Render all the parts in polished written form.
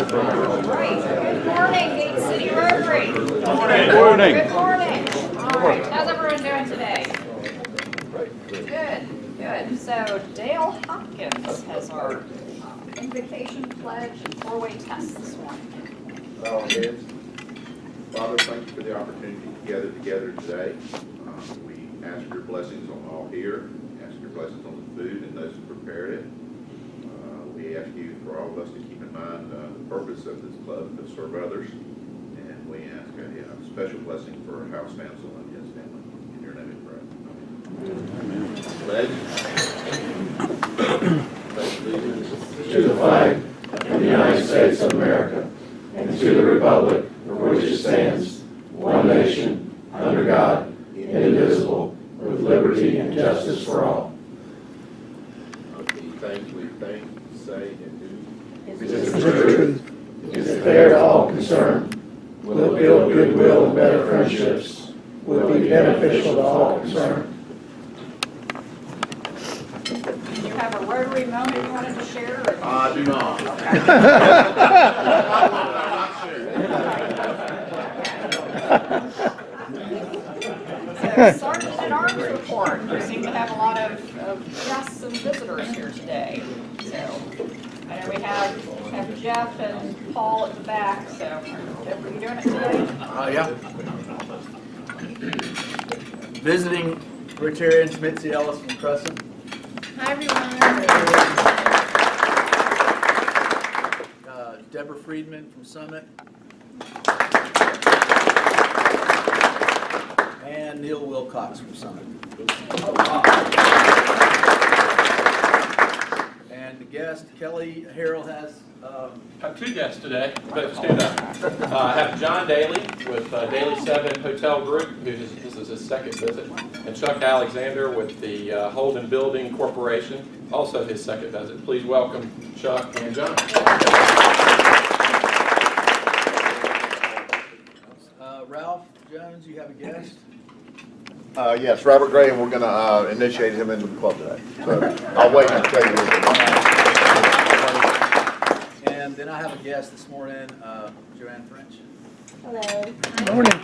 Great. Good morning, Gate City Rotary. Good morning. Good morning. All right. How's everyone doing today? Good. Good. So Dale Hopkins has our invocation pledge and four-way test this morning. Bow our heads. Father, thank you for the opportunity to gather together today. We ask your blessings on all here, ask your blessings on the food and those who prepared it. We ask you for all of us to keep in mind the purpose of this club, to serve others. And we ask a special blessing for House Counsel and his family. In your name we pray. Pledge. To the flag of the United States of America and to the republic for which it stands, one nation, under God, indivisible, with liberty and justice for all. Of the things we think, say, and do. Is the truth, is fair to all concerned, will build goodwill and better friendships, will be beneficial to all concerned. Do you have a Rotary moment you wanted to share? Or I do not. So, Sergeant at Arms report. We seem to have a lot of guests and visitors here today. So, I know we have Jeff and Paul at the back. So, Jeff, are you doing it today? Yeah. Visiting Rotarians Mitzi Ellis from Crescent. Hi, everyone. Deborah Friedman from Summit. And Neil Wilcox from Summit. And the guest, Kelly Harrell, has I have two guests today. But stand up. I have John Daly with Daily 7 Hotel Group, this is his second visit, and Chuck Alexander with the Holden Building Corporation, also his second visit. Please welcome Chuck and John. Ralph Jones, you have a guest. Yes, Robert Gray, and we're going to initiate him into the club today. So I'll wait and tell you. And then I have a guest this morning, Joanne French. Hello. Morning.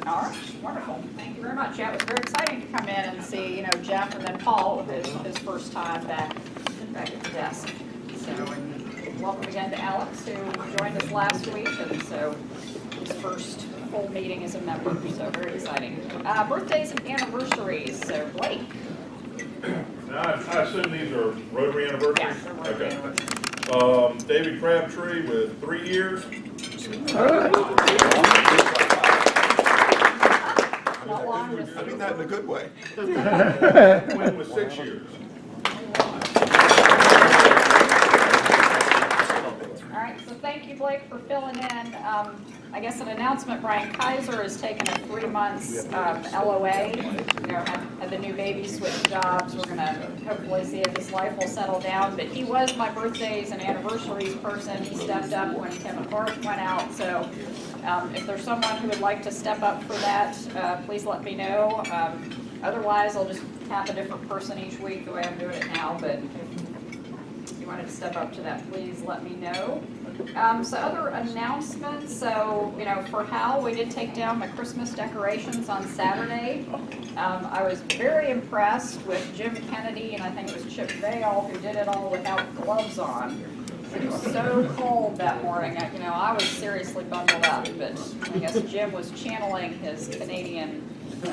All right, wonderful. Thank you very much. Yeah, it was very exciting to come in and see, Jeff and then Paul with his first time back at the desk. So, and welcome again to Alex, who joined us last week, and so his first full meeting as a member. So very exciting. Birthdays and anniversaries. So Blake. Now, I assume these are Rotary anniversaries? Yes, they're Rotary Okay. anniversaries. David Crabtree with 3 years. Not long, just I mean that in a good way. Quinn with 6 years. All right, so thank you, Blake, for filling in. I guess an announcement, Brian Kaiser has taken a 3 months LOA. Had the new baby switch jobs. We're going to hopefully see if his life will settle down. But he was my birthdays and anniversaries person. He stepped up when Tim and Bart went out. So if there's someone who would like to step up for that, please let me know. Otherwise, I'll just tap a different person each week the way I'm doing it now. But if you wanted to step up to that, please let me know. So other announcements, so, for Hal, we did take down the Christmas decorations on Saturday. I was very impressed with Jim Kennedy, and I think it was Chip Vale, who did it all without gloves on. It was so cold that morning, I was seriously bundled up, but I guess Jim was channeling his Canadian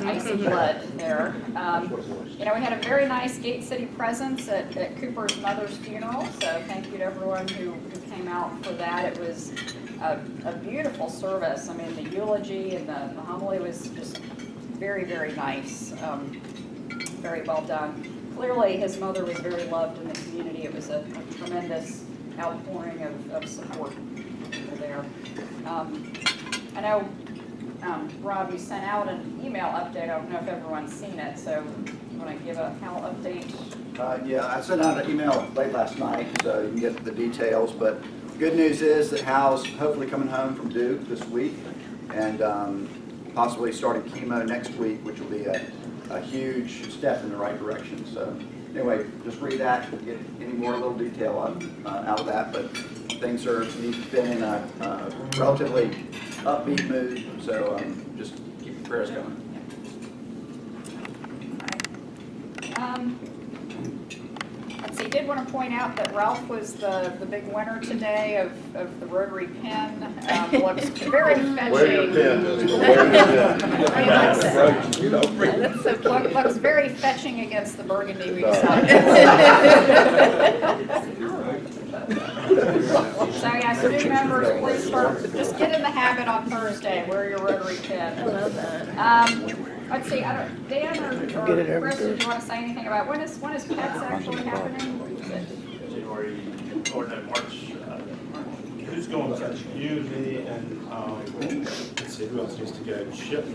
icy blood there. We had a very nice Gate City presence at Cooper's mother's funeral, so thank you to everyone who came out for that. It was a beautiful service. I mean, the eulogy and the homily was just very, very nice. Very well done. Clearly, his mother was very loved in the community. It was a tremendous outpouring of support there. I know Rob, you sent out an email update. I don't know if everyone's seen it, so you want to give a Hal update? Yeah, I sent out an email late last night, so you can get the details. But the good news is that Hal's hopefully coming home from Duke this week, and possibly starting chemo next week, which will be a huge step in the right direction. So anyway, just read that, get any more little detail out of that, but things are, we've been in a relatively upbeat mood, so just keep your prayers going. Let's see, did want to point out that Ralph was the big winner today of the Rotary pin. Looks very fetching. Wear your pin, Mr. Wear your pin. That's so cute. Looks very fetching against the burgundy we decided. So yeah, so new members, please start, just get in the habit on Thursday, wear your Rotary pin. I love that. Let's see, Dan or Chris, do you want to say anything about, when is Pets actually happening? January, or no, March. Who's going with that? You, me, and, let's see, who else needs to go? Chip,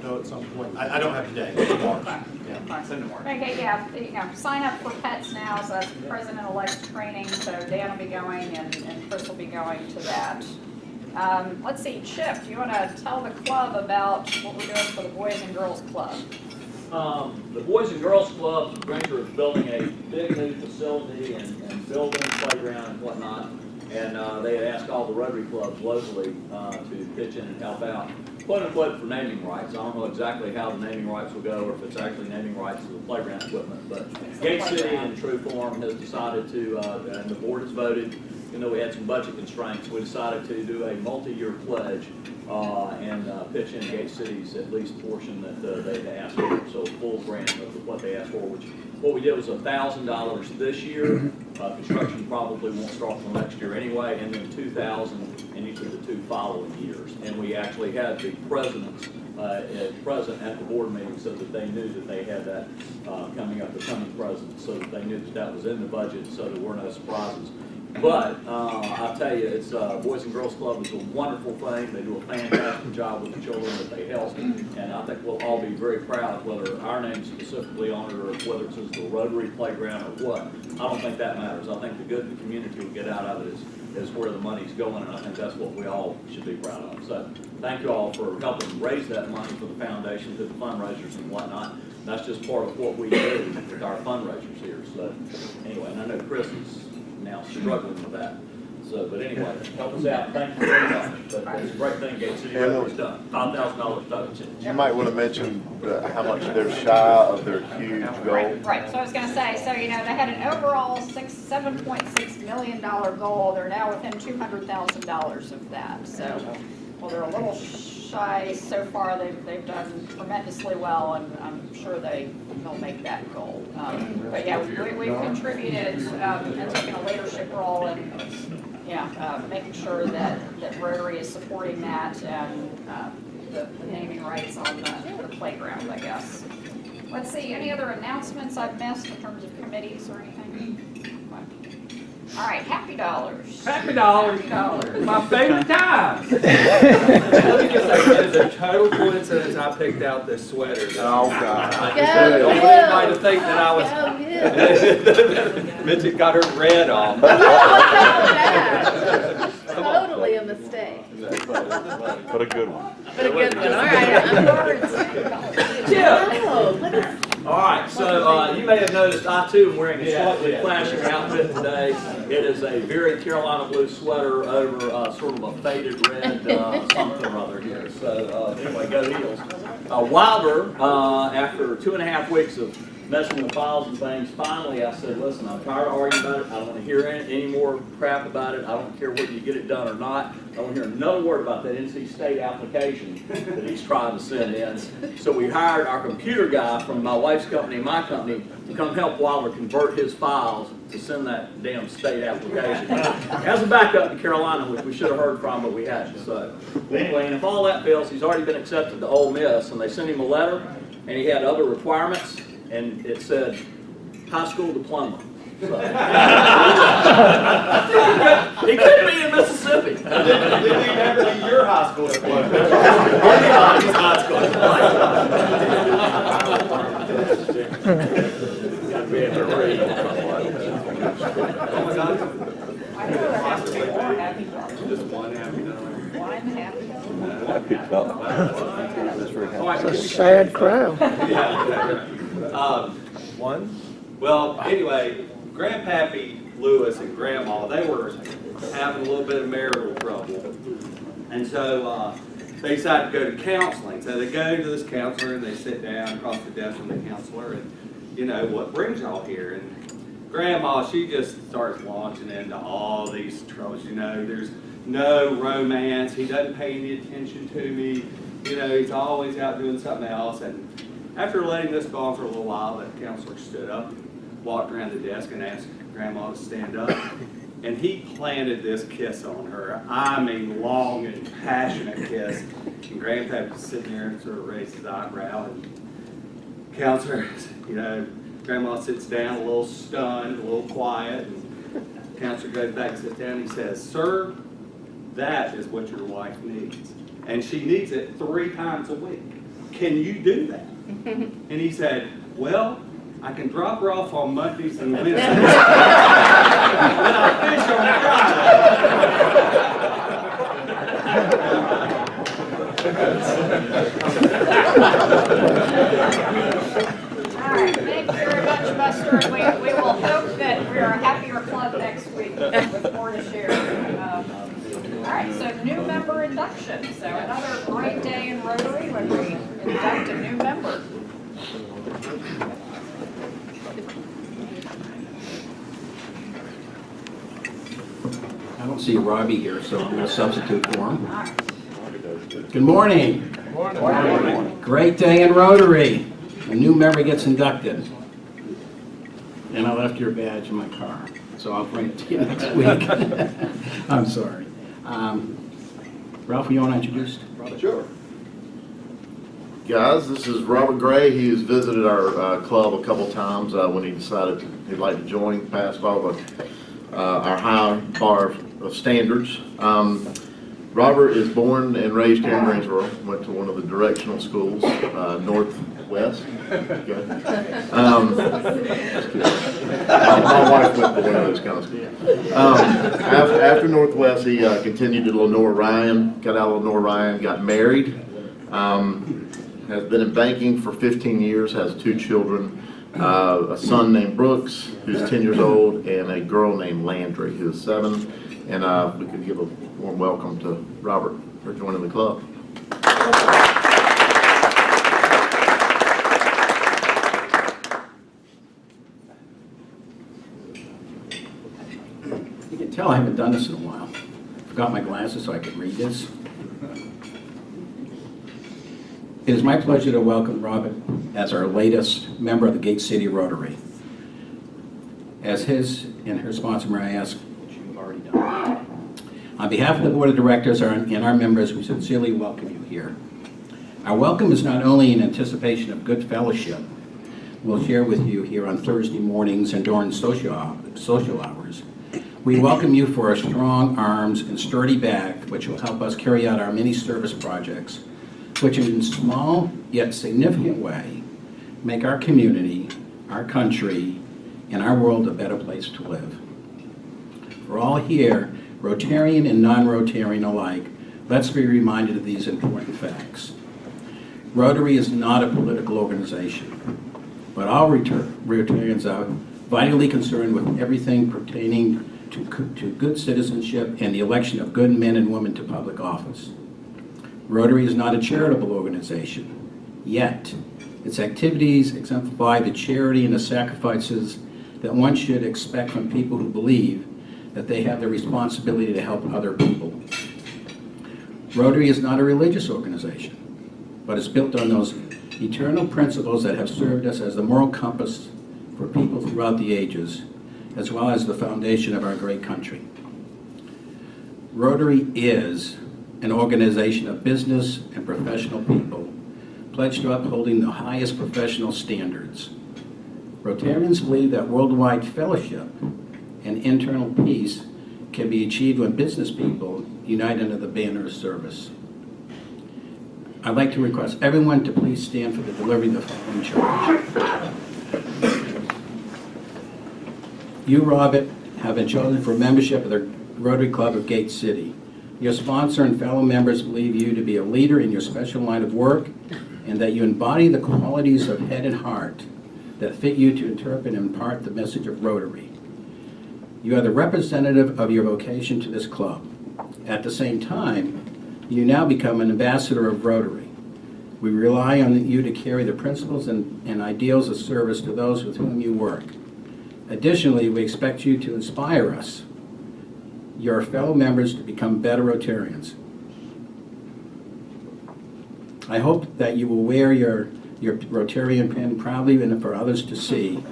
no, at some point. I don't have today, it's March. Yeah, send it March. Okay, yeah, sign up for Pets now, so that's President-elect training, so Dan will be going and Chris will be going to that. Let's see, Chip, do you want to tell the club about what we're doing for the Boys and Girls Club? The Boys and Girls Club, Granger is building a big new facility and building, playground and whatnot. And they had asked all the Rotary clubs locally to pitch in and help out, quote unquote, for naming rights. I don't know exactly how the naming rights will go or if it's actually naming rights to the playground equipment. But Gate City in true form has decided to, and the board has voted, we had some budget constraints, we decided to do a multi-year pledge and pitch in Gate City's at least portion that they had asked for, so full grant of what they asked for, which what we did was $1,000 this year. Construction probably won't start until next year anyway, and then $2,000 in each of the 2 following years. And we actually had the presidents present at the board meeting so that they knew that they had that coming up, the coming presidents, so that they knew that that was in the budget, so there were no surprises. But I'll tell you, it's Boys and Girls Club is a wonderful thing. They do a fantastic job with the children that they help, and I think we'll all be very proud, whether our name's specifically on it or whether it's just the Rotary playground or what. I don't think that matters. I think the good the community will get out of it is where the money's going, and I think that's what we all should be proud of. So thank you all for helping raise that money for the foundation, to the fundraisers and whatnot. That's just part of what we do with our fundraisers here. So anyway, and I know Chris is now struggling with that. So, but anyway, help us out. Thank you very much. But it's a great thing Gate City has done. $5,000 total. You might want to mention how much they're shy of their huge goal. Right, so I was going to say, so, they had an overall $7.6 million goal. They're now within $200,000 of that. So, well, they're a little shy so far. They've done tremendously well, and I'm sure they'll make that goal. But yeah, we've contributed and taken a leadership role in making sure that Rotary is supporting that and the naming rights on the playground, I guess. Let's see, any other announcements I've missed in terms of committees or anything? All right, Happy Dollars. Happy Dollars. Happy Dollars. My favorite time. Let me just say, it is a total coincidence I picked out this sweater. Oh, God. I don't want anybody to think that I was, Mitzi got her red on. Totally a mistake. But a good one. But a good one. All right. All right, so you may have noticed I too am wearing a slightly flashing outfit today. It is a very Carolina blue sweater over sort of a faded red something or other here. So anyway, go Eagles. Wilder, after 2.5 weeks of messing with files and things, finally I said, listen, I'm tired of arguing about it. I don't want to hear any more crap about it. I don't care whether you get it done or not. I don't hear another word about that NC State application that he's trying to send in. So we hired our computer guy from my wife's company and my company to come help Wilder convert his files to send that damn state application. As a backup to Carolina, which we should have heard from, but we hadn't. So anyway, and if all that fails, he's already been accepted to Ole Miss, and they sent him a letter, and he had other requirements, and it said high school diploma. So. He could be in Mississippi. Did we never be your high school diploma? He's high school diploma. We have to read. I know there has to be more Happy Dollars. Just one happy dollar. One Happy Dollars. It's a sad crowd. One. Well, anyway, Grandpappy Lewis and Grandma, they were having a little bit of marital trouble. And so they decided to go to counseling. So they go to this counselor and they sit down across the desk from the counselor and, you know, what brings y'all here? And Grandma, she just starts launching into all these troubles. You know, there's no romance. He doesn't pay any attention to me. You know, he's always out doing something else. And after letting this go on for a little while, the counselor stood up and walked around the desk and asked Grandma to stand up. And he planted this kiss on her. I mean, long and passionate kiss. And Grandpa was sitting there and sort of raised his eyebrow. And counselor, you know, Grandma sits down a little stunned, a little quiet. And counselor goes back and sits down and he says, "Sir, that is what your wife needs. And she needs it 3 times a week. Can you do that?" And he said, "Well, I can drop her off on Mondays and Wednesdays. Then I'll fish on All right, thank you very much, Buster. And we will hope that we're a happier club next week with more to share. All right, so new member induction. So another great day in Rotary when we induct a new member. I don't see Robbie here, so I'm going to substitute for him. Good morning. Great day in Rotary. A new member gets inducted. And I left your badge in my car, so I'll bring it to you next week. I'm sorry. Ralph, you want to introduce Robert? Sure. Guys, this is Robert Gray. He has visited our club a couple times when he decided he'd like to join, passed all the our high bar of standards. Robert is born and raised here in Greensboro, went to one of the directional schools, Northwest. Okay. My wife went to one of those kind of schools. After Northwest, he continued to Lenore Ryan, got out of Lenore Ryan, got married, has been in banking for 15 years, has 2 children, a son named Brooks, who's 10 years old, and a girl named Landry, who's 7. And we could give a warm welcome to Robert for joining the club. You can tell I haven't done this in a while. Forgot my glasses so I could read this. It is my pleasure to welcome Robert as our latest member of the Gate City Rotary. As his and her sponsor, may I ask what you've already done. On behalf of the Board of Directors and our members, we sincerely welcome you here. Our welcome is not only in anticipation of good fellowship we'll share with you here on Thursday mornings and during social hours. We welcome you for our strong arms and sturdy back, which will help us carry out our many service projects, which in a small yet significant way make our community, our country, and our world a better place to live. For all here, Rotarian and non-Rotarian alike, let's be reminded of these important facts. Rotary is not a political organization, but all Rotarians are vitally concerned with everything pertaining to good citizenship and the election of good men and women to public office. Rotary is not a charitable organization, yet its activities exemplify the charity and the sacrifices that one should expect from people who believe that they have the responsibility to help other people. Rotary is not a religious organization, but is built on those eternal principles that have served us as the moral compass for people throughout the ages, as well as the foundation of our great country. Rotary is an organization of business and professional people pledged to upholding the highest professional standards. Rotarians believe that worldwide fellowship and internal peace can be achieved when business people unite under the banner of service. I'd like to request everyone to please stand for the delivery of the following charge. You, Robert, have been chosen for membership of the Rotary Club of Gate City. Your sponsor and fellow members believe you to be a leader in your special line of work and that you embody the qualities of head and heart that fit you to interpret and impart the message of Rotary. You are the representative of your vocation to this club. At the same time, you now become an ambassador of Rotary. We rely on you to carry the principles and ideals of service to those with whom you work. Additionally, we expect you to inspire us, your fellow members, to become better Rotarians. I hope that you will wear your Rotarian pin proudly and for others to see.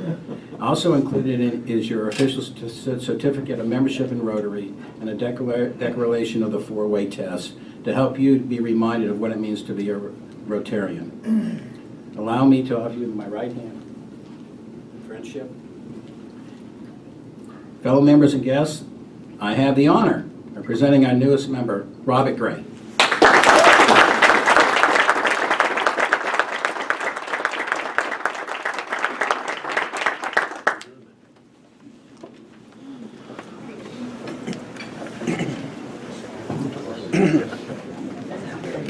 Also included is your official certificate of membership in Rotary and a declaration of the four-way test to help you be reminded of what it means to be a Rotarian. Allow me to offer you my right hand. Friendship. Fellow members and guests, I have the honor of presenting our newest member, Robert Gray.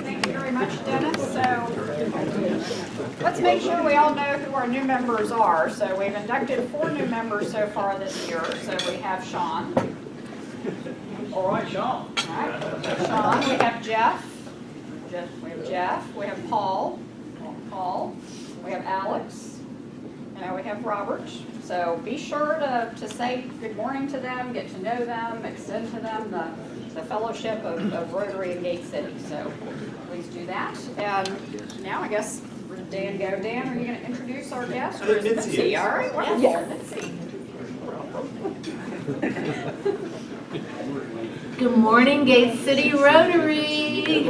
Thank you very much, Dennis. So let's make sure we all know who our new members are. So we've inducted 4 new members so far this year. So we have Sean. All right, Sean. All right. Sean. We have Jeff. We have Jeff. We have Paul. Paul. We have Alex. And we have Robert. So be sure to say good morning to them, get to know them, extend to them the fellowship of Rotary in Gate City. So please do that. And now I guess where did Dan go? Dan, are you going to introduce our guest? Or is it Mitzi? All right, wonderful. Mitzi. Good morning, Gate City Rotary.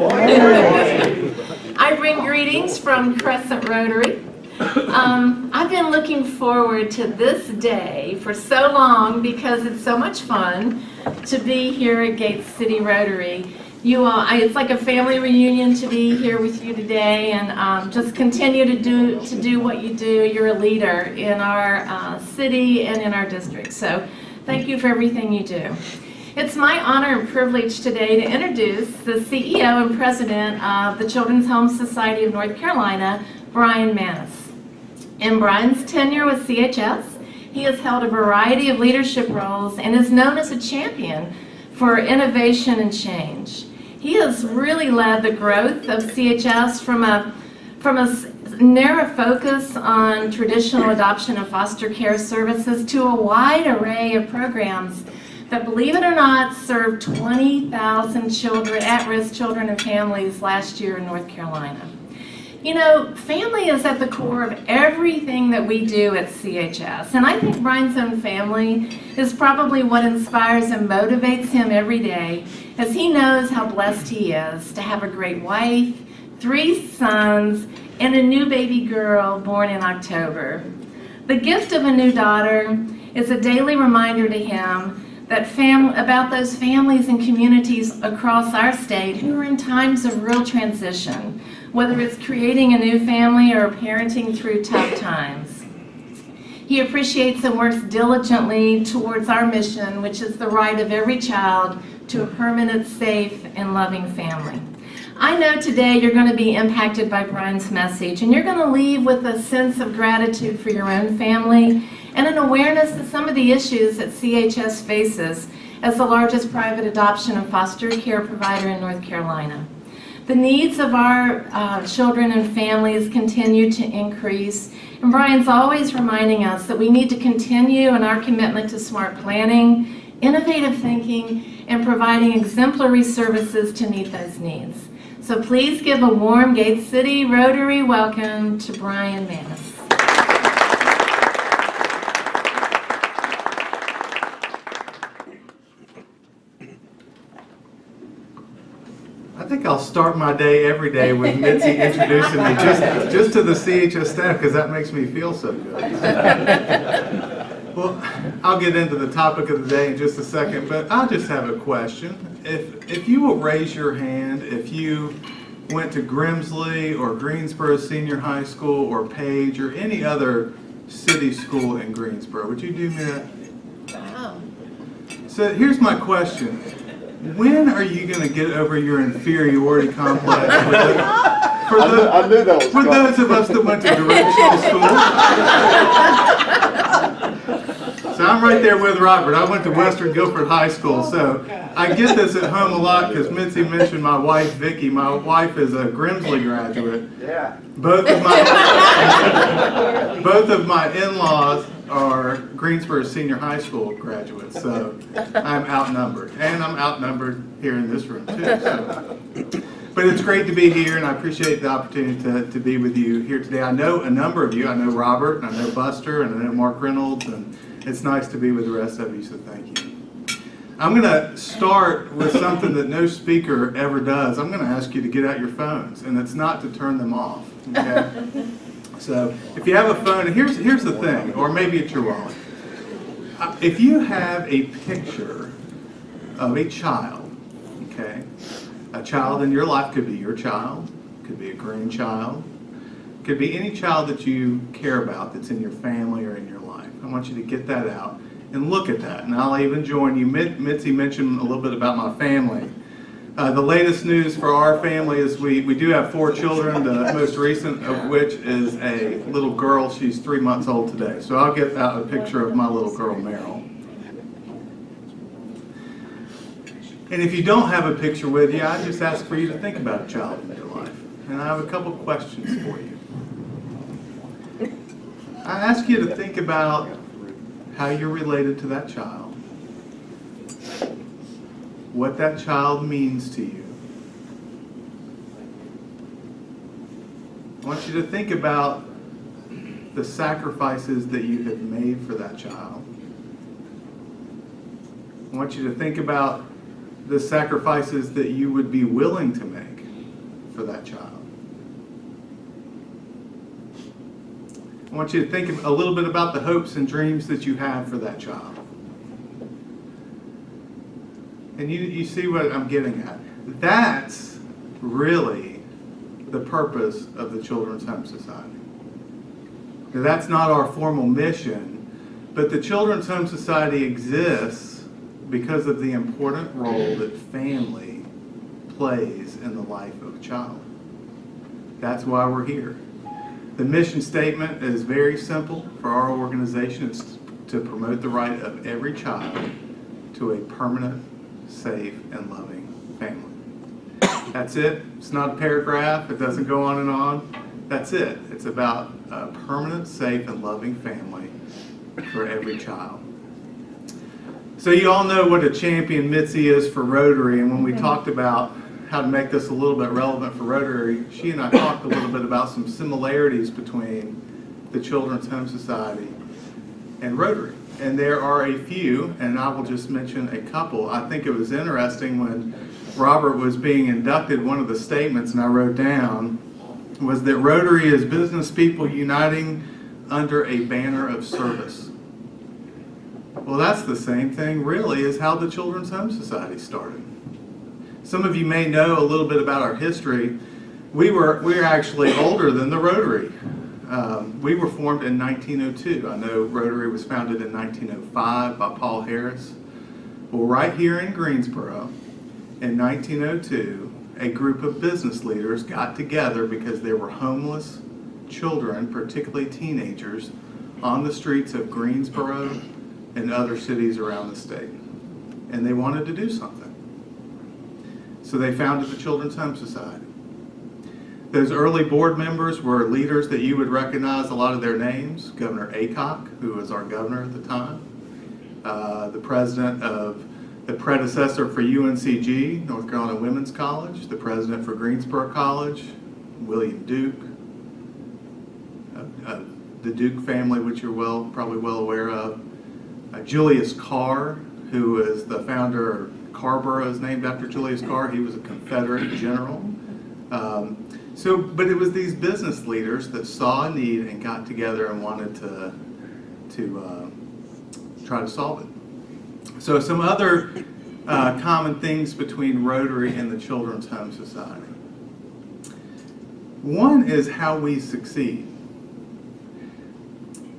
I bring greetings from Crescent Rotary. I've been looking forward to this day for so long because it's so much fun to be here at Gate City Rotary. You all, it's like a family reunion to be here with you today, and just continue to do what you do. You're a leader in our city and in our district. So thank you for everything you do. It's my honor and privilege today to introduce the CEO and President of the Children's Home Society of North Carolina, Brian Maness. In Brian's tenure with CHS, he has held a variety of leadership roles and is known as a champion for innovation and change. He has really led the growth of CHS from a narrow focus on traditional adoption and foster care services to a wide array of programs that, believe it or not, served 20,000 children, at-risk children and families last year in North Carolina. You know, family is at the core of everything that we do at CHS, and I think Brian's own family is probably what inspires and motivates him every day, as he knows how blessed he is to have a great wife, 3 sons, and a new baby girl born in October. The gift of a new daughter is a daily reminder to him that about those families and communities across our state who are in times of real transition, whether it's creating a new family or parenting through tough times. He appreciates and works diligently towards our mission, which is the right of every child to a permanent, safe, and loving family. I know today you're going to be impacted by Brian's message, and you're going to leave with a sense of gratitude for your own family and an awareness of some of the issues that CHS faces as the largest private adoption and foster care provider in North Carolina. The needs of our children and families continue to increase, and Brian's always reminding us that we need to continue in our commitment to smart planning, innovative thinking, and providing exemplary services to meet those needs. So please give a warm Gate City Rotary welcome to Brian Maness. I think I'll start my day every day with Mitzi introducing me just to the CHS staff, because that makes me feel so good. Well, I'll get into the topic of the day in just a second, but I'll just have a question. If you will raise your hand, if you went to Grimsley or Greensboro Senior High School or Page or any other city school in Greensboro, would you do me that? Wow. So here's my question. When are you going to get over your inferiority complex I knew that was for those of us that went to directional school? right there with Robert. I went to Western Guilford High School, so I get this at home a lot because Mitzi mentioned my wife, Vicki. My wife is a Grimsley graduate. Yeah. Both of my in-laws are Greensboro Senior High School graduates, so I'm outnumbered. And I'm outnumbered here in this room, too. So. But it's great to be here, and I appreciate the opportunity to be with you here today. I know a number of you. I know Robert, and I know Buster, and I know Mark Reynolds, and it's nice to be with the rest of you, so thank you. I'm going to start with something that no speaker ever does. I'm going to ask you to get out your phones, and it's not to turn them off, okay? So if you have a phone, and here's the thing, or maybe it's your wallet. If you have a picture of a child, okay, a child in your life, could be your child, could be a grandchild, could be any child that you care about that's in your family or in your life. I want you to get that out and look at that. And I'll even join you. Mitzi mentioned a little bit about my family. The latest news for our family is we do have 4 children, the most recent of which is a little girl. She's 3 months old today. So I'll get out a picture of my little girl, Meryl. And if you don't have a picture with you, I just ask for you to think about a child in your life. And I have a couple questions for you. I ask you to think about how you're related to that child. What that child means to you. I want you to think about the sacrifices that you have made for that child. I want you to think about the sacrifices that you would be willing to make for that child. I want you to think a little bit about the hopes and dreams that you have for that child. And you see what I'm getting at. That's really the purpose of the Children's Home Society. Now, that's not our formal mission, but the Children's Home Society exists because of the important role that family plays in the life of a child. That's why we're here. The mission statement is very simple for our organization. It's to promote the right of every child to a permanent, safe, and loving family. That's it. It's not a paragraph. It doesn't go on and on. That's it. It's about a permanent, safe, and loving family for every child. So you all know what a champion Mitzi is for Rotary, and when we talked about how to make this a little bit relevant for Rotary, she and I talked a little bit about some similarities between the Children's Home Society and Rotary. And there are a few, and I will just mention a couple. I think it was interesting when Robert was being inducted, one of the statements, and I wrote down, was that Rotary is business people uniting under a banner of service. Well, that's the same thing, really, as how the Children's Home Society started. Some of you may know a little bit about our history. We're actually older than the Rotary. We were formed in 1902. I know Rotary was founded in 1905 by Paul Harris. Well, right here in Greensboro, in 1902, a group of business leaders got together because there were homeless children, particularly teenagers, on the streets of Greensboro and other cities around the state. And they wanted to do something. So they founded the Children's Home Society. Those early board members were leaders that you would recognize a lot of their names. Governor Aycock, who was our governor at the time. The president of the predecessor for UNCG, North Carolina Women's College. The president for Greensboro College, William Duke. The Duke family, which you're probably well aware of. Julius Carr, who is the founder of Carborough, is named after Julius Carr. He was a Confederate general. But it was these business leaders that saw a need and got together and wanted to try to solve it. So some other common things between Rotary and the Children's Home Society. One is how we succeed.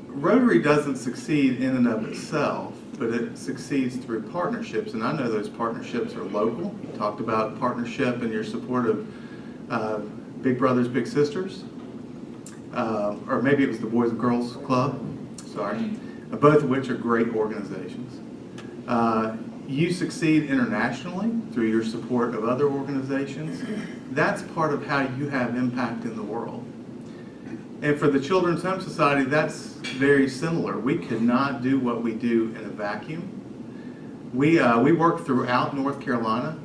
Rotary doesn't succeed in and of itself, but it succeeds through partnerships, and I know those partnerships are local. We talked about partnership and your support of Big Brothers Big Sisters, or maybe it was the Boys and Girls Club, sorry. both of which are great organizations. You succeed internationally through your support of other organizations. That's part of how you have impact in the world. And for the Children's Home Society, that's very similar. We could not do what we do in a vacuum. We work throughout North Carolina,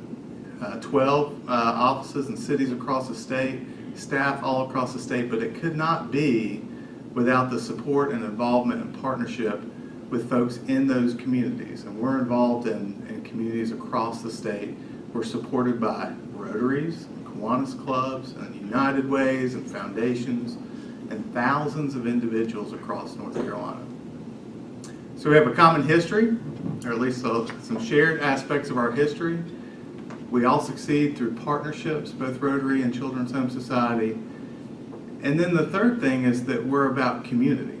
12 offices and cities across the state, staff all across the state, but it could not be without the support and involvement and partnership with folks in those communities. And we're involved in communities across the state. We're supported by Rotaries, and Kiwanis clubs, and United Ways, and foundations, and thousands of individuals across North Carolina. So we have a common history, or at least some shared aspects of our history. We all succeed through partnerships, both Rotary and Children's Home Society. And then the third thing is that we're about community.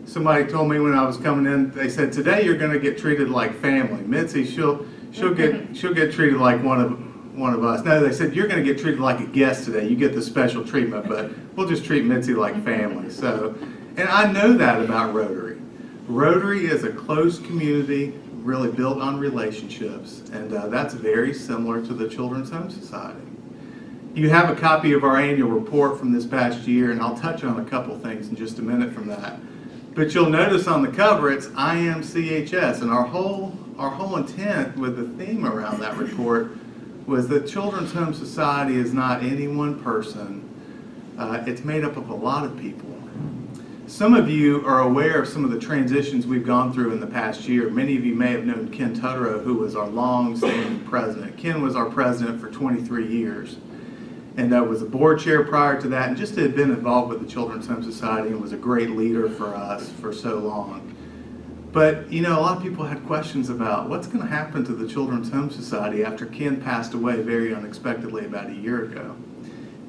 Somebody told me when I was coming in, they said, today you're going to get treated like family. Mitzi, she'll get treated like one of us. No, they said, you're going to get treated like a guest today. You get the special treatment, but we'll just treat Mitzi like family. So, and I know that about Rotary. Rotary is a close community, really built on relationships, and that's very similar to the Children's Home Society. You have a copy of our annual report from this past year, and I'll touch on a couple things in just a minute from that. But you'll notice on the cover it's I am CHS, and our whole intent with the theme around that report was that Children's Home Society is not any one person. It's made up of a lot of people. Some of you are aware of some of the transitions we've gone through in the past year. Many of you may have known Ken Tutterow, who was our long-standing president. Ken was our president for 23 years. And was a board chair prior to that, and just had been involved with the Children's Home Society and was a great leader for us for so long. But, you know, a lot of people had questions about what's going to happen to the Children's Home Society after Ken passed away very unexpectedly about a year ago.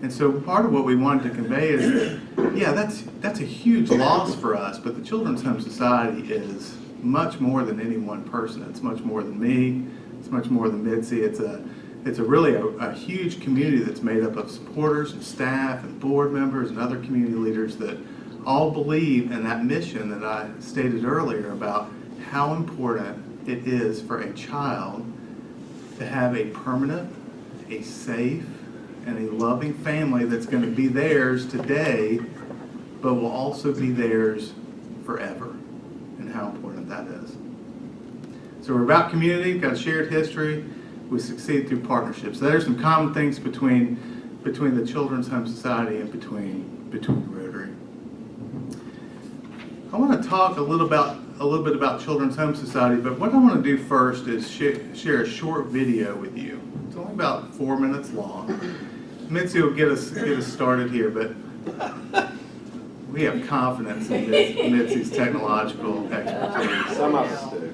And so part of what we wanted to convey is that, yeah, that's a huge loss for us, but the Children's Home Society is much more than any one person. It's much more than me. It's much more than Mitzi. It's really a huge community that's made up of supporters and staff and board members and other community leaders that all believe in that mission that I stated earlier about how important it is for a child to have a permanent, a safe, and a loving family that's going to be theirs today, but will also be theirs forever, and how important that is. So we're about community, got a shared history. We succeed through partnerships. There are some common things between the Children's Home Society and between Rotary. I want to talk a little bit about Children's Home Society, but what I want to do first is share a short video with you. It's only about 4 minutes long. Mitzi will get us started here, but we have confidence in Mitzi's technological expertise. Some of us do.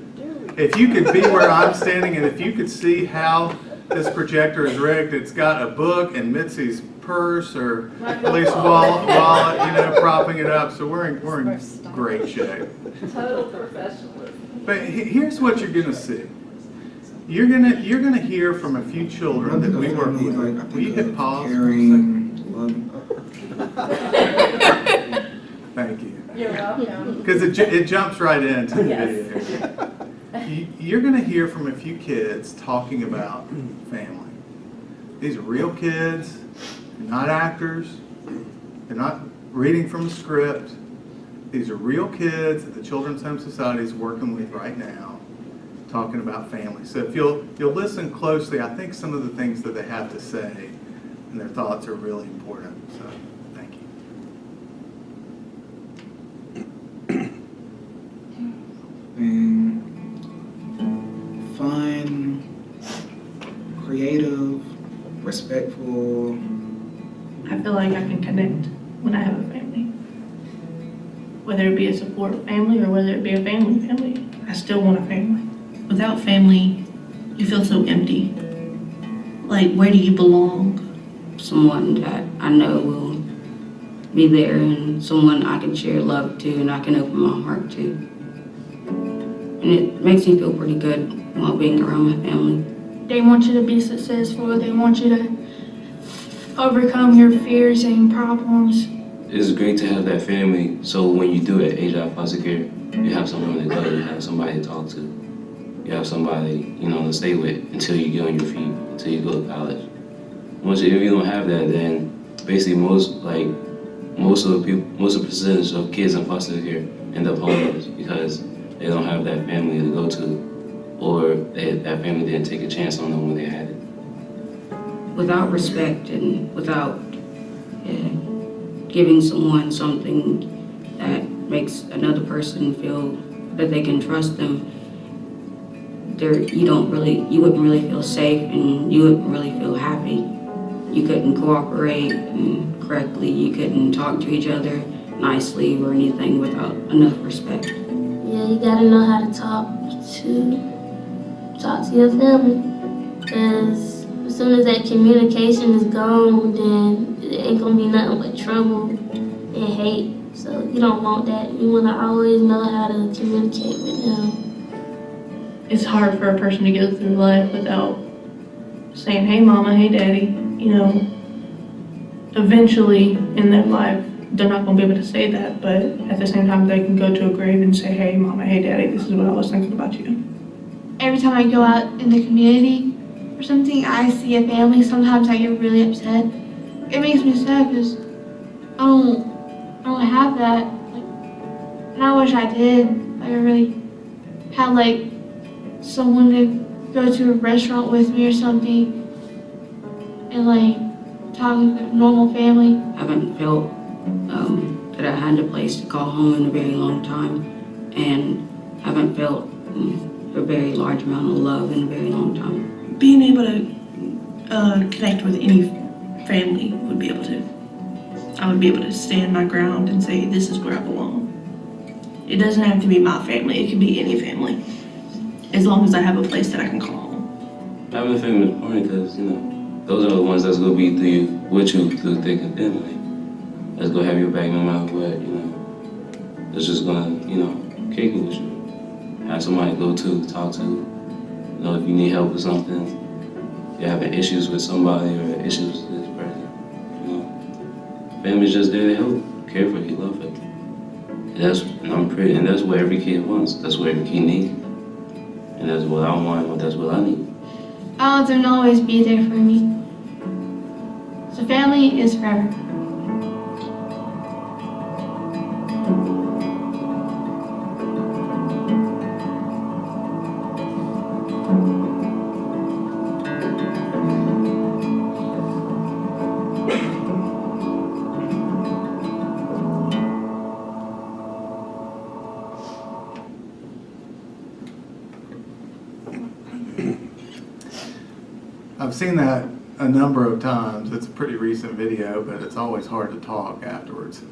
If you could be where I'm standing, and if you could see how this projector is rigged, it's got a book and Mitzi's purse or at least wallet, propping it up. So we're in great shape. Total professionalism. But here's what you're gonna see. You're gonna hear from a few children that we work with. Will you hit pause for a second? Thank you. You're welcome. Because it jumps right into the Yes. video. You're going to hear from a few kids talking about family. These are real kids. They're not actors. They're not reading from a script. These are real kids that the Children's Home Society is working with right now, talking about family. So if you'll listen closely, I think some of the things that they have to say and their thoughts are really important. So thank you. Fun, creative, respectful. I feel like I can connect when I have a family. Whether it be a support family or whether it be a family, I still want a family. Without family, you feel so empty. Like, where do you belong? Someone that I know will be there and someone I can share love to and I can open my heart to. And it makes me feel pretty good while being around my family. They want you to be successful. They want you to overcome your fears and problems. it's great to have that family. So when you do age out foster care, you have somewhere to go. You have somebody to talk to. You have somebody, to stay with until you get on your feet, until you go to college. If you don't have that, then basically most of the percentage of kids in foster care end up homeless because they don't have that family to go to, or that family didn't take a chance on them when they had it. Without respect and without giving someone something that makes another person feel that they can trust them, you wouldn't really feel safe and you wouldn't really feel happy. You couldn't cooperate correctly, you couldn't talk to each other nicely or anything without enough respect. Yeah, you gotta know how to talk to your family, because as soon as that communication is gone, then it ain't gonna be nothing but trouble and hate. So you don't want that. You wanna always know how to communicate with them. It's hard for a person to go through life without saying, hey mama, hey daddy. Eventually in their life, they're not gonna be able to say that, but at the same time, they can go to a grave and say, hey mama, hey daddy, this is what I was thinking about you. Every time I go out in the community or something, I see a family, sometimes I get really upset. It makes me sad because I don't have that. And I wish I did. I really had someone to go to a restaurant with me or something and talk like a normal family. I haven't felt that I had a place to call home in a very long time, and haven't felt a very large amount of love in a very long time. Being able to connect with any family would be able to. I would be able to stand my ground and say, this is where I belong. It doesn't have to be my family, it can be any family, as long as I have a place that I can call home. Having a family is important because, those are the ones that's going to be with you through thick and thin. That's going to have your back no matter what, That's just going to, kick it with you. Have somebody to go to, talk to. If you need help with something, you're having issues with somebody or issues with this person. Family's just there to help, care for you, love it. And that's what every kid wants. That's what every kid needs. And that's what I want, and that's what I need. I want them to always be there for me. So family is forever. I've seen that a number of times. It's a pretty recent video, but it's always hard to talk afterwards.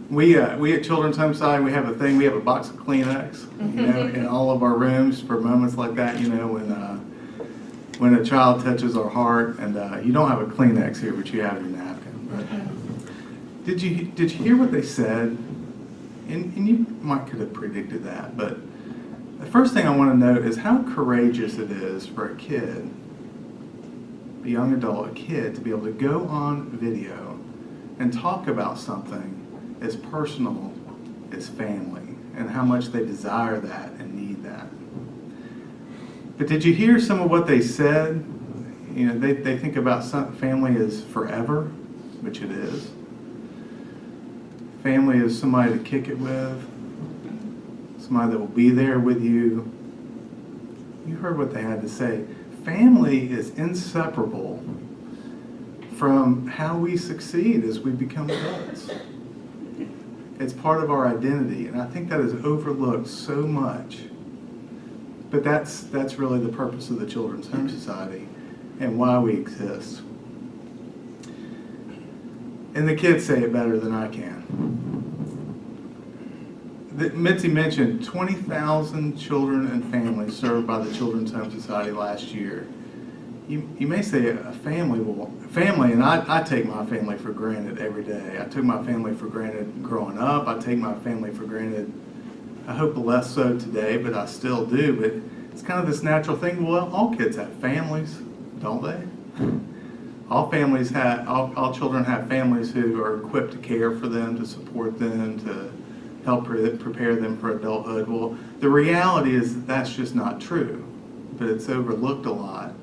We at Children's Homeside, we have a thing. We have a box of Kleenex, in all of our rooms for moments like that. When a child touches our heart, and you don't have a Kleenex here, but you have your napkin. But did you hear what they said? And you might could have predicted that, but the first thing I want to note is how courageous it is for a kid, a young adult, a kid, to be able to go on video and talk about something as personal as family and how much they desire that and need that. But did you hear some of what they said? They think about family as forever, which it is. Family is somebody to kick it with, somebody that will be there with you. You heard what they had to say. Family is inseparable from how we succeed as we become adults. It's part of our identity, and I think that is overlooked so much. But that's really the purpose of the Children's Home Society and why we exist. And the kids say it better than I can. Mitzi mentioned 20,000 children and families served by the Children's Home Society last year. You may say a family, and I take my family for granted every day. I took my family for granted growing up. I take my family for granted, I hope less so today, but I still do. But it's kind of this natural thing. Well, all kids have families, don't they? all children have families who are equipped to care for them, to support them, to help prepare them for adulthood. Well, the reality is that that's just not true, but it's overlooked a lot.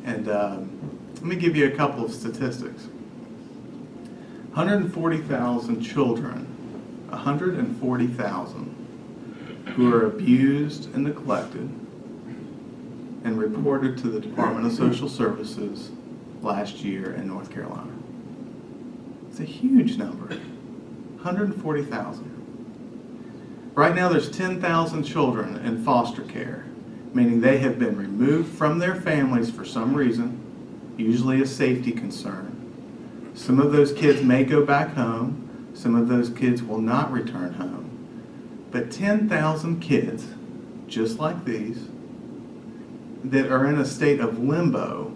And let me give you a couple of statistics. 140,000 children, 140,000, who are abused and neglected and reported to the Department of Social Services last year in North Carolina. It's a huge number, 140,000. Right now there's 10,000 children in foster care, meaning they have been removed from their families for some reason, usually a safety concern. Some of those kids may go back home, some of those kids will not return home. But 10,000 kids, just like these, that are in a state of limbo,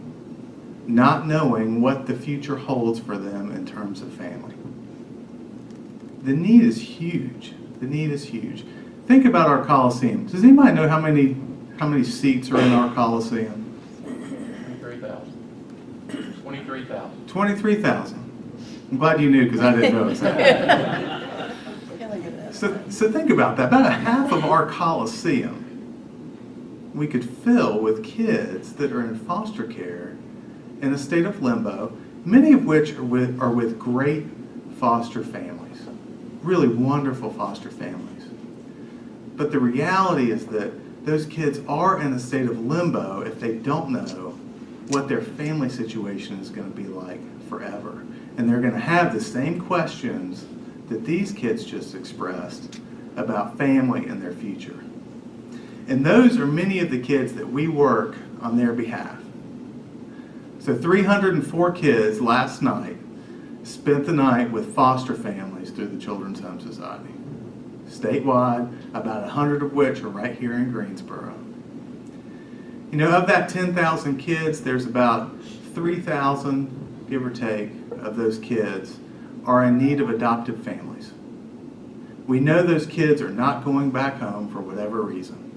not knowing what the future holds for them in terms of family. The need is huge. The need is huge. Think about our Coliseum. Does anybody know how many seats are in our Coliseum? 23,000. 23,000. 23,000. I'm glad you knew because I didn't know that. So think about that. About a half of our Coliseum we could fill with kids that are in foster care in a state of limbo, many of which are with great foster families, really wonderful foster families. But the reality is that those kids are in a state of limbo if they don't know what their family situation is going to be like forever. And they're going to have the same questions that these kids just expressed about family and their future. And those are many of the kids that we work on their behalf. So 304 kids last night spent the night with foster families through the Children's Home Society. Statewide, about 100 of which are right here in Greensboro. You know, of that 10,000 kids, there's about 3,000, give or take, of those kids are in need of adoptive families. We know those kids are not going back home for whatever reason.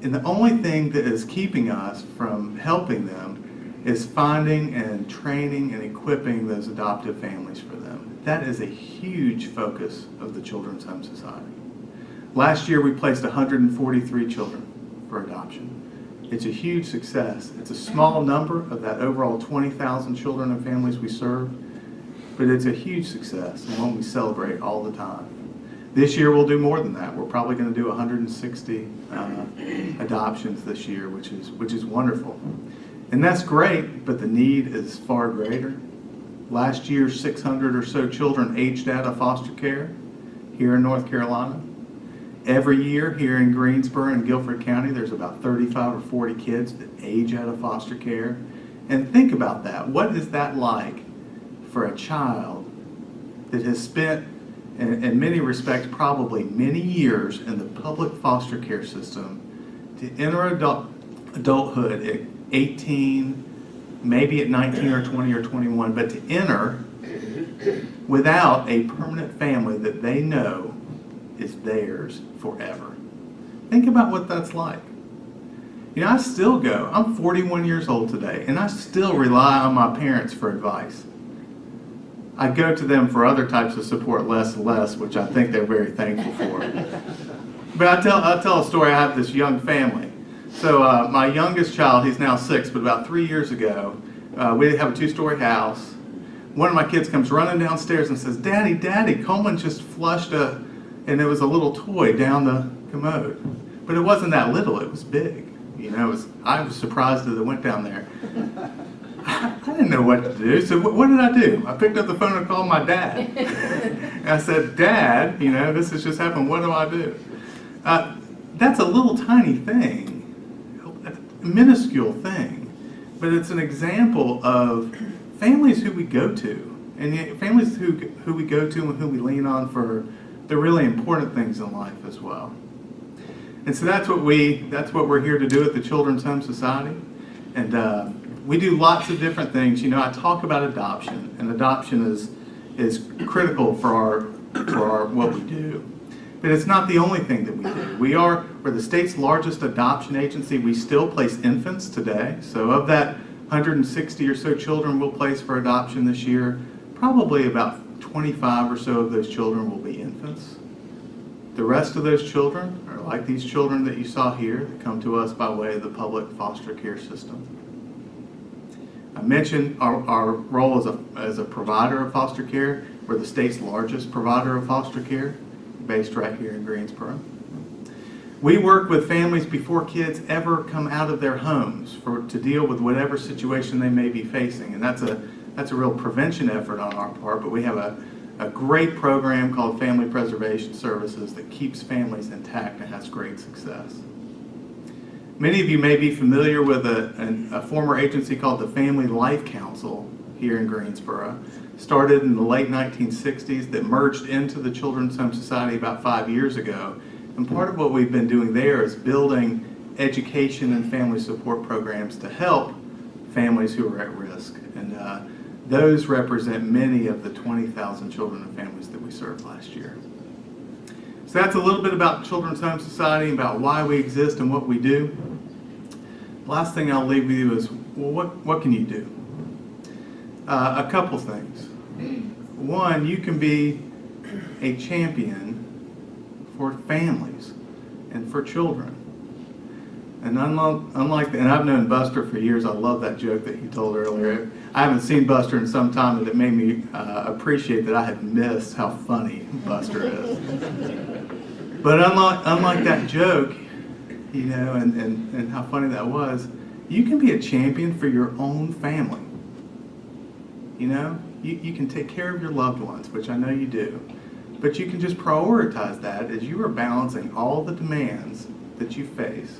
And the only thing that is keeping us from helping them is finding and training and equipping those adoptive families for them. That is a huge focus of the Children's Home Society. Last year we placed 143 children for adoption. It's a huge success. It's a small number of that overall 20,000 children and families we serve, but it's a huge success and one we celebrate all the time. This year we'll do more than that. We're probably going to do 160 adoptions this year, which is wonderful. And that's great, but the need is far greater. Last year, 600 or so children aged out of foster care here in North Carolina. Every year here in Greensboro and Guilford County, there's about 35 or 40 kids that age out of foster care. And think about that. What is that like for a child that has spent, in many respects, probably many years in the public foster care system to enter adulthood at 18, maybe at 19 or 20 or 21, but to enter without a permanent family that they know is theirs forever. Think about what that's like. You know, I still go, I'm 41 years old today, and I still rely on my parents for advice. I go to them for other types of support less and less, which I think they're very thankful for. But I'll tell a story. I have this young family. So my youngest child, he's now 6, but about 3 years ago, we have a 2-story house. One of my kids comes running downstairs and says, Daddy, Coleman just flushed and it was a little toy down the commode. But it wasn't that little, it was big. You know, I was surprised that it went down there. I didn't know what to do, so what did I do? I picked up the phone and called my dad. And I said, Dad, you know, this has just happened, what do I do? That's a little tiny thing, a minuscule thing, but it's an example of families who we go to, and yet families who we go to and who we lean on for the really important things in life as well. And so that's what we're here to do at the Children's Home Society. And we do lots of different things. You know, I talk about adoption, and adoption is critical for our what we do. But it's not the only thing that we do. We're the state's largest adoption agency. We still place infants today. So of that 160 or so children we'll place for adoption this year. Probably about 25 or so of those children will be infants. The rest of those children are like these children that you saw here that come to us by way of the public foster care system. I mentioned our role as a provider of foster care. We're the state's largest provider of foster care, based right here in Greensboro. We work with families before kids ever come out of their homes to deal with whatever situation they may be facing, and that's a real prevention effort on our part, but we have a great program called Family Preservation Services that keeps families intact and has great success. Many of you may be familiar with a former agency called the Family Life Council here in Greensboro. Started in the late 1960s, that merged into the Children's Home Society about 5 years ago. And part of what we've been doing there is building education and family support programs to help families who are at risk. And those represent many of the 20,000 children and families that we served last year. So that's a little bit about Children's Home Society, about why we exist and what we do. The last thing I'll leave with you is, well, what can you do? A couple things. One, you can be a champion for families and for children. And unlike and I've known Buster for years. I love that joke that he told earlier. I haven't seen Buster in some time, but it made me appreciate that I had missed how funny Buster is. But unlike that joke, you know, and how funny that was, you can be a champion for your own family. You know, you can take care of your loved ones, which I know you do, but you can just prioritize that as you are balancing all the demands that you face.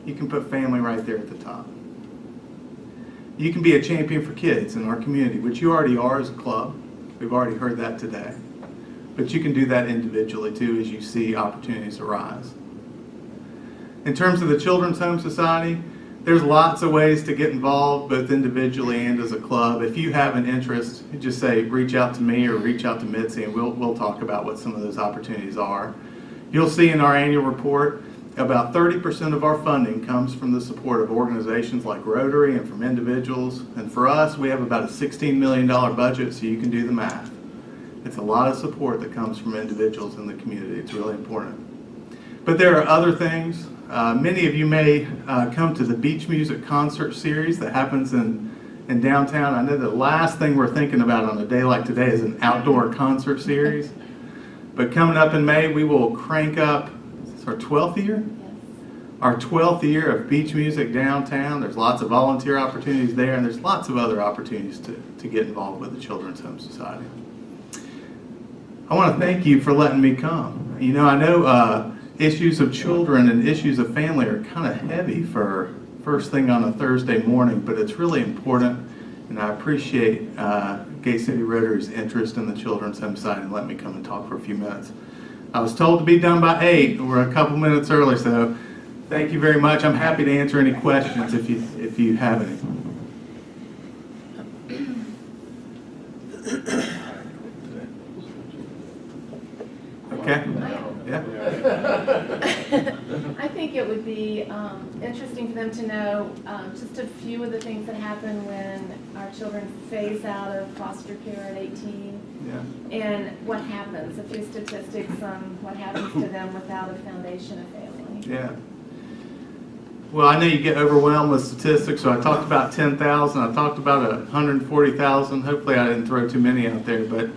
You can put family right there at the top. You can be a champion for kids in our community, which you already are as a club. We've already heard that today. But you can do that individually too as you see opportunities arise. In terms of the Children's Home Society, there's lots of ways to get involved, both individually and as a club. If you have an interest, just say, reach out to me or reach out to Mitzi, and we'll talk about what some of those opportunities are. You'll see in our annual report, about 30% of our funding comes from the support of organizations like Rotary and from individuals. And for us, we have about a $16 million budget, so you can do the math. It's a lot of support that comes from individuals in the community. It's really important. But there are other things. Many of you may come to the Beach Music Concert Series that happens in downtown. I know the last thing we're thinking about on a day like today is an outdoor concert series. But coming up in May, we will crank up, it's our 12th year? Our 12th year of beach music downtown. There's lots of volunteer opportunities there, and there's lots of other opportunities to get involved with the Children's Home Society. I want to thank you for letting me come. You know, I know issues of children and issues of family are kind of heavy for first thing on a Thursday morning, but it's really important, and I appreciate Gate City Rotary's interest in the Children's Home Society and let me come and talk for a few minutes. I was told to be done by 8. We're a couple minutes early, so thank you very much. I'm happy to answer any questions if you have any. Okay. Yeah. I think it would be interesting for them to know just a few of the things that happen when our children phase out of foster care at 18. Yeah. And what happens, a few statistics on what happens to them without a foundation of family. Yeah. Well, I know you get overwhelmed with statistics, so I talked about 10,000. I talked about 140,000. Hopefully I didn't throw too many out there, but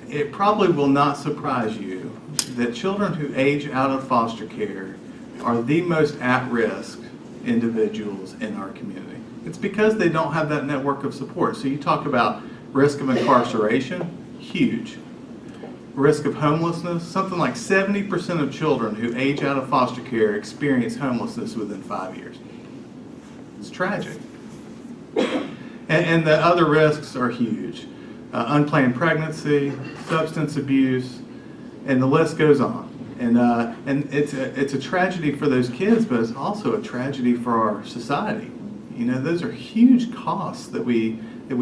it probably will not surprise you that children who age out of foster care are the most at-risk individuals in our community. It's because they don't have that network of support. So you talk about risk of incarceration, huge. Risk of homelessness, something like 70% of children who age out of foster care experience homelessness within 5 years. It's tragic. And the other risks are huge. Unplanned pregnancy, substance abuse, and the list goes on. And it's a tragedy for those kids, but it's also a tragedy for our society. You know, those are huge costs that we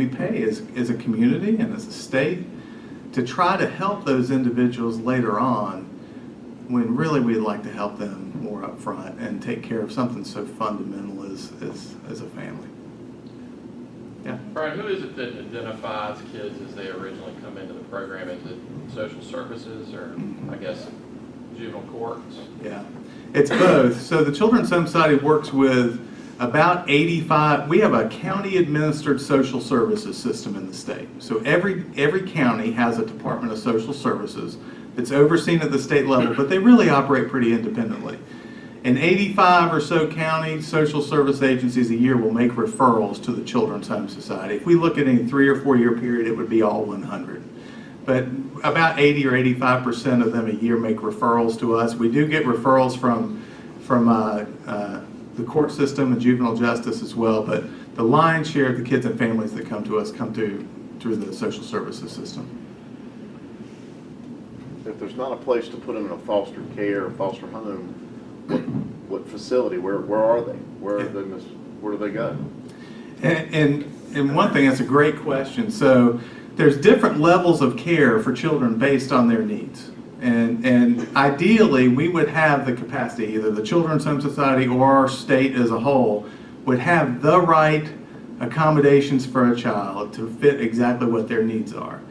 pay as a community and as a state to try to help those individuals later on when really we'd like to help them more up front and take care of something so fundamental as a family. Yeah. Brian, who is it that identifies kids as they originally come into the program? Is it social services or, I guess, juvenile courts? Yeah, it's both. So the Children's Home Society works with about 85, we have a county-administered social services system in the state. So every county has a Department of Social Services that's overseen at the state level, but they really operate pretty independently. In 85 or so county social service agencies a year will make referrals to the Children's Home Society. If we look at any 3 or 4 year period, it would be all 100. But about 80 or 85% of them a year make referrals to us. We do get referrals from the court system and juvenile justice as well, but the lion's share of the kids and families that come to us come through the social services system. If there's not a place to put them in a foster care or foster home, what facility? Where are they? Where do they go? And one thing, that's a great question. So there's different levels of care for children based on their needs. And ideally, we would have the capacity, either the Children's Home Society or our state as a whole, would have the right accommodations for a child to fit exactly what their needs are.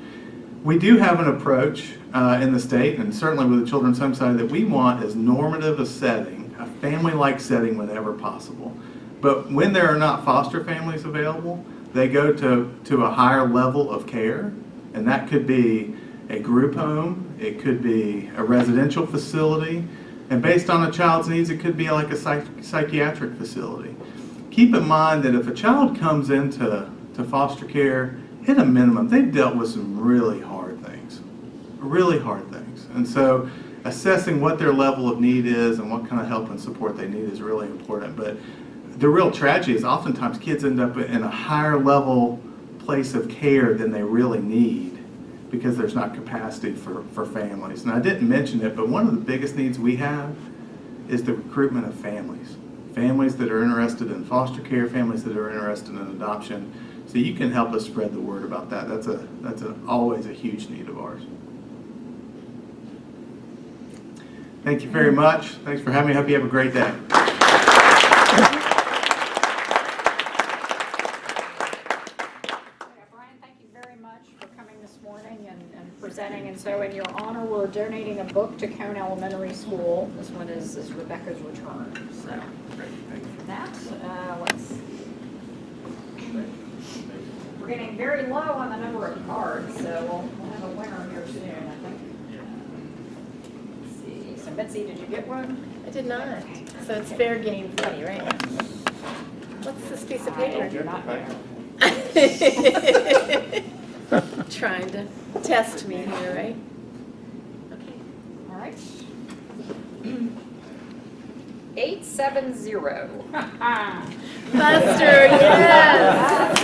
We do have an approach in the state, and certainly with the Children's Home Society, that we want as normative a setting, a family-like setting whenever possible. But when there are not foster families available, they go to a higher level of care, and that could be a group home, it could be a residential facility, and based on a child's needs, it could be like a psychiatric facility. Keep in mind that if a child comes into foster care, at a minimum, they've dealt with some really hard things. And so assessing what their level of need is and what kind of help and support they need is really important. But the real tragedy is oftentimes kids end up in a higher level place of care than they really need because there's not capacity for families. And I didn't mention it, but one of the biggest needs we have is the recruitment of families. Families that are interested in foster care, families that are interested in adoption. So you can help us spread the word about that. That's always a huge need of ours. Thank you very much. Thanks for having me. Hope you have a great day. Brian, thank you very much for coming this morning and presenting. And so in your honor, we're donating a book to Cone Elementary School. This one is Rebecca's Return. So thank you for that. We're getting very low on the number of cards, so we'll have a winner here soon, I think. Let's see. So Betsy, did you get one? I did not. So it's fair game funny, right? What's this piece of paper? You're not there. Trying to test me here, right? Okay. All right. 870. Buster, yes!